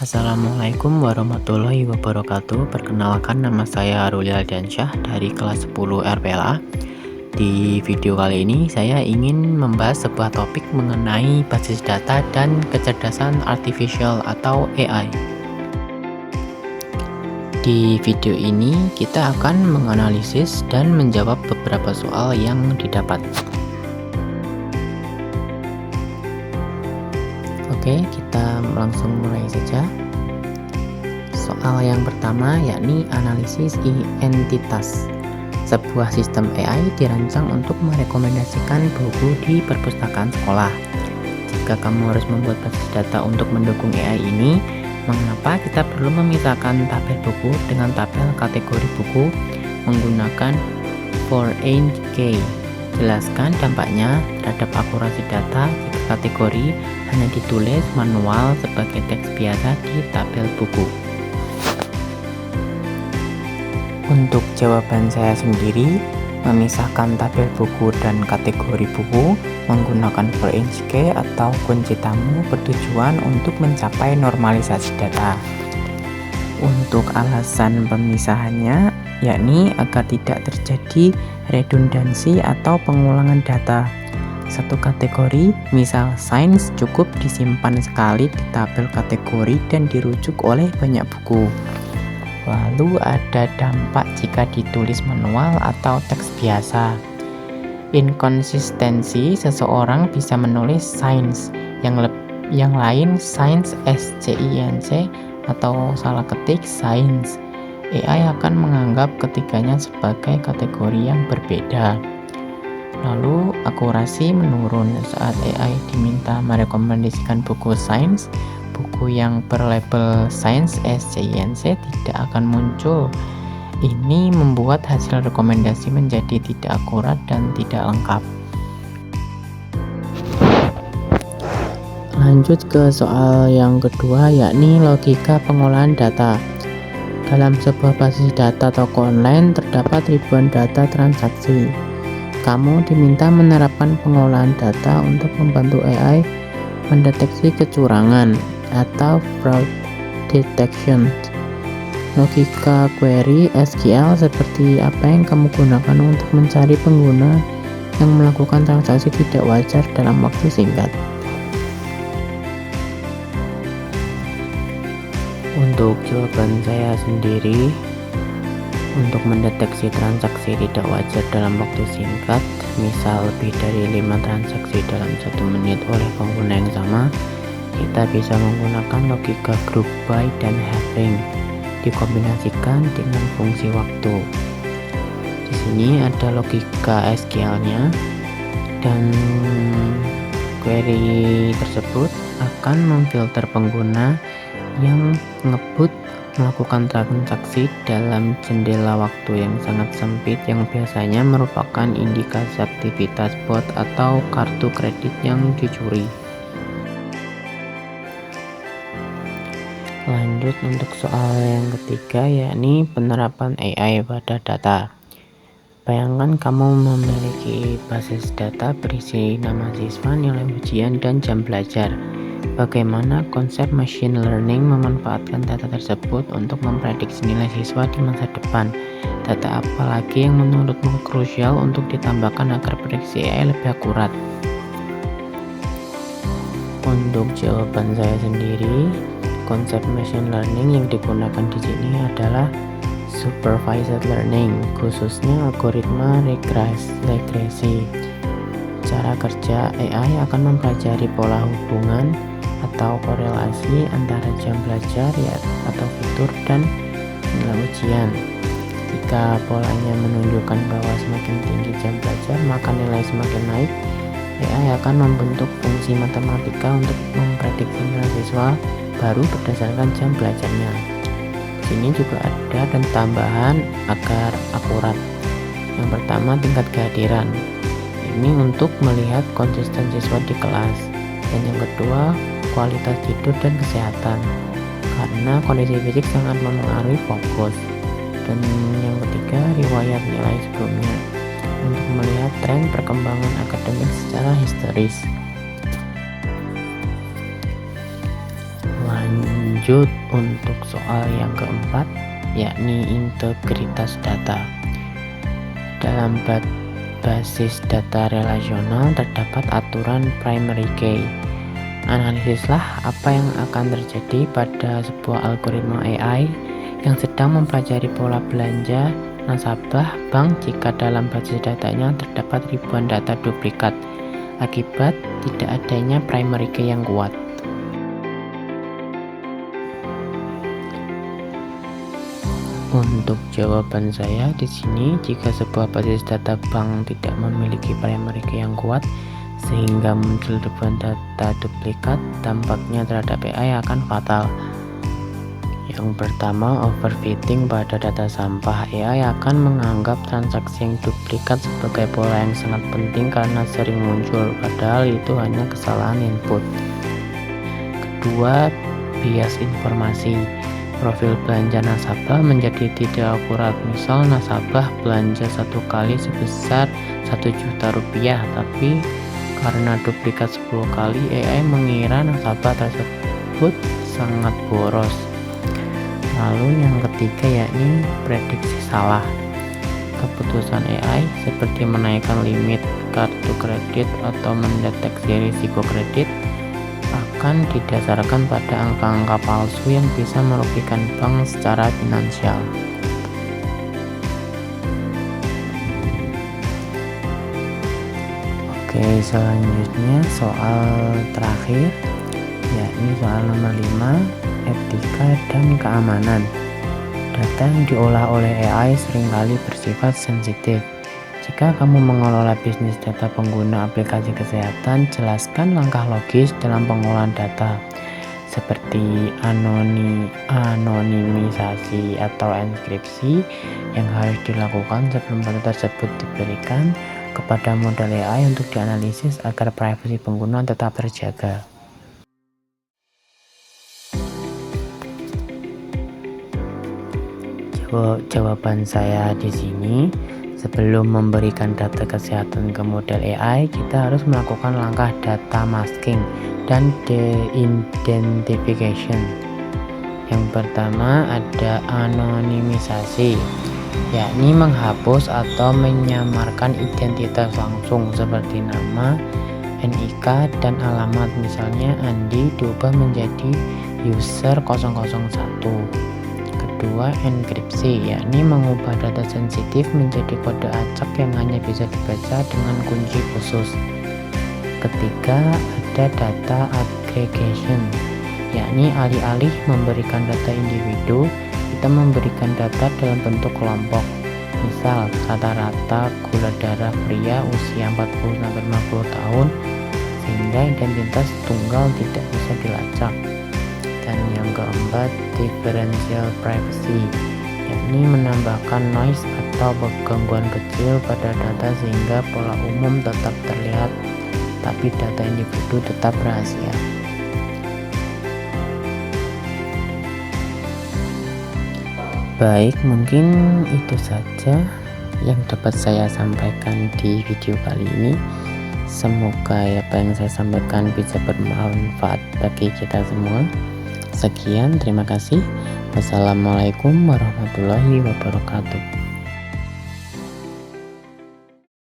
Assalamualaikum warahmatullahi wabarakatuh. Perkenalkan, nama saya Aruli Aldiansyah dari kelas 10 RPLA. Di video kali ini saya ingin membahas sebuah topik mengenai basis data dan kecerdasan artificial atau AI. Di video ini kita akan menganalisis dan menjawab beberapa soal yang didapat. Oke, kita langsung mulai saja. Soal yang pertama yakni analisis entitas. Sebuah sistem AI dirancang untuk merekomendasikan buku di perpustakaan sekolah. Jika kamu harus membuat basis data untuk mendukung AI ini, mengapa kita perlu memisahkan tabel buku dengan tabel kategori buku menggunakan for_each_key? Jelaskan dampaknya terhadap akurasi data jika kategori hanya ditulis manual sebagai teks biasa di tabel buku. Untuk jawaban saya sendiri, memisahkan tabel buku dan kategori buku menggunakan for_each_key atau kunci tamu bertujuan untuk mencapai normalisasi data. Untuk alasan pemisahannya, yakni agar tidak terjadi redundansi atau pengulangan data. Satu kategori, misal sains, cukup disimpan sekali di tabel kategori dan dirujuk oleh banyak buku. Lalu ada dampak jika ditulis manual atau teks biasa. Inkonsistensi, seseorang bisa menulis sains, yang lain sains SCINC, atau salah ketik sains. AI akan menganggap ketiganya sebagai kategori yang berbeda. Lalu akurasi menurun saat AI diminta merekomendasikan buku sains. Buku yang berlabel sains SCINC tidak akan muncul. Ini membuat hasil rekomendasi menjadi tidak akurat dan tidak lengkap. Lanjut ke soal yang kedua, yakni logika pengolahan data. Dalam sebuah basis data toko online terdapat ribuan data transaksi. Kamu diminta menerapkan pengolahan data untuk membantu AI mendeteksi kecurangan atau fraud detection. Logika query SQL seperti apa yang kamu gunakan untuk mencari pengguna yang melakukan transaksi tidak wajar dalam waktu singkat? Untuk jawaban saya sendiri, untuk mendeteksi transaksi tidak wajar dalam waktu singkat, misal lebih dari 5 transaksi dalam 1 menit oleh pengguna yang sama, kita bisa menggunakan logika group by dan having dikombinasikan dengan fungsi waktu. Di sini ada logika SQL-nya, dan query tersebut akan memfilter pengguna yang ngebut melakukan transaksi dalam jendela waktu yang sangat sempit yang biasanya merupakan indikasi aktivitas bot atau kartu kredit yang dicuri. Lanjut untuk soal yang ketiga, yakni penerapan AI pada data. Bayangkan kamu memiliki basis data berisi nama siswa, nilai ujian, dan jam belajar. Bagaimana konsep machine learning memanfaatkan data tersebut untuk memprediksi nilai siswa di masa depan? Data apa lagi yang menurutmu krusial untuk ditambahkan agar prediksi AI lebih akurat? Untuk jawaban saya sendiri, konsep machine learning yang digunakan di sini adalah supervised learning, khususnya algoritma regresi. Cara kerja AI akan mempelajari pola hubungan atau korelasi antara jam belajar atau fitur dan nilai ujian. Jika polanya menunjukkan bahwa semakin tinggi jam belajar, maka nilai semakin naik. AI akan membentuk fungsi matematika untuk memprediksi nilai siswa baru berdasarkan jam belajarnya. Di sini juga ada dan tambahan agar akurat. Yang pertama, tingkat kehadiran. Ini untuk melihat konsisten siswa di kelas. Dan yang kedua, kualitas tidur dan kesehatan, karena kondisi fisik sangat mempengaruhi fokus. Dan yang ketiga, riwayat nilai sebelumnya, untuk melihat tren perkembangan akademik secara historis. Lanjut untuk soal yang keempat, yakni integritas data. Dalam basis data relasional terdapat aturan primary key. Analisislah apa yang akan terjadi pada sebuah algoritma AI yang sedang mempelajari pola belanja nasabah bank jika dalam basis datanya terdapat ribuan data duplikat akibat tidak adanya primary key yang kuat. Untuk jawaban saya di sini, jika sebuah basis data bank tidak memiliki primary key yang kuat sehingga muncul ribuan data duplikat, dampaknya terhadap AI akan fatal. Yang pertama, overfitting pada data sampah. AI akan menganggap transaksi yang duplikat sebagai pola yang sangat penting karena sering muncul, padahal itu hanya kesalahan input. Kedua, bias informasi. Profil belanja nasabah menjadi tidak akurat. Misal nasabah belanja satu kali sebesar 1 juta rupiah, tapi karena duplikat 10 kali, AI mengira nasabah tersebut sangat boros. Lalu yang ketiga, yakni prediksi salah. Keputusan AI seperti menaikkan limit kartu kredit atau mendeteksi risiko kredit akan didasarkan pada angka-angka palsu yang bisa merugikan bank secara finansial. Oke, selanjutnya soal terakhir, yakni soal nomor 5, etika dan keamanan. Data yang diolah oleh AI seringkali bersifat sensitif. Jika kamu mengelola bisnis data pengguna aplikasi kesehatan, jelaskan langkah logis dalam pengolahan data, seperti anonimisasi atau enkripsi yang harus dilakukan sebelum data tersebut diberikan kepada model AI untuk dianalisis agar privasi pengguna tetap terjaga. Jawaban saya di sini, sebelum memberikan data kesehatan ke model AI, kita harus melakukan langkah data masking dan de-identification. Yang pertama ada anonimisasi, yakni menghapus atau menyamarkan identitas langsung seperti nama, NIK, dan alamat. Misalnya Andi diubah menjadi user 001. Kedua, enkripsi, yakni mengubah data sensitif menjadi kode acak yang hanya bisa dibaca dengan kunci khusus. Ketiga, ada data aggregation, yakni alih-alih memberikan data individu, kita memberikan data dalam bentuk kelompok. Misal, rata-rata gula darah pria usia 40-50 tahun, sehingga identitas tunggal tidak bisa dilacak. Dan yang keempat, differential privacy, yakni menambahkan noise atau gangguan kecil pada data sehingga pola umum tetap terlihat, tapi data individu tetap rahasia. Baik, mungkin itu saja yang dapat saya sampaikan di video kali ini. Semoga apa yang saya sampaikan bisa bermanfaat bagi kita semua. Sekian, terima kasih. Wassalamualaikum warahmatullahi wabarakatuh.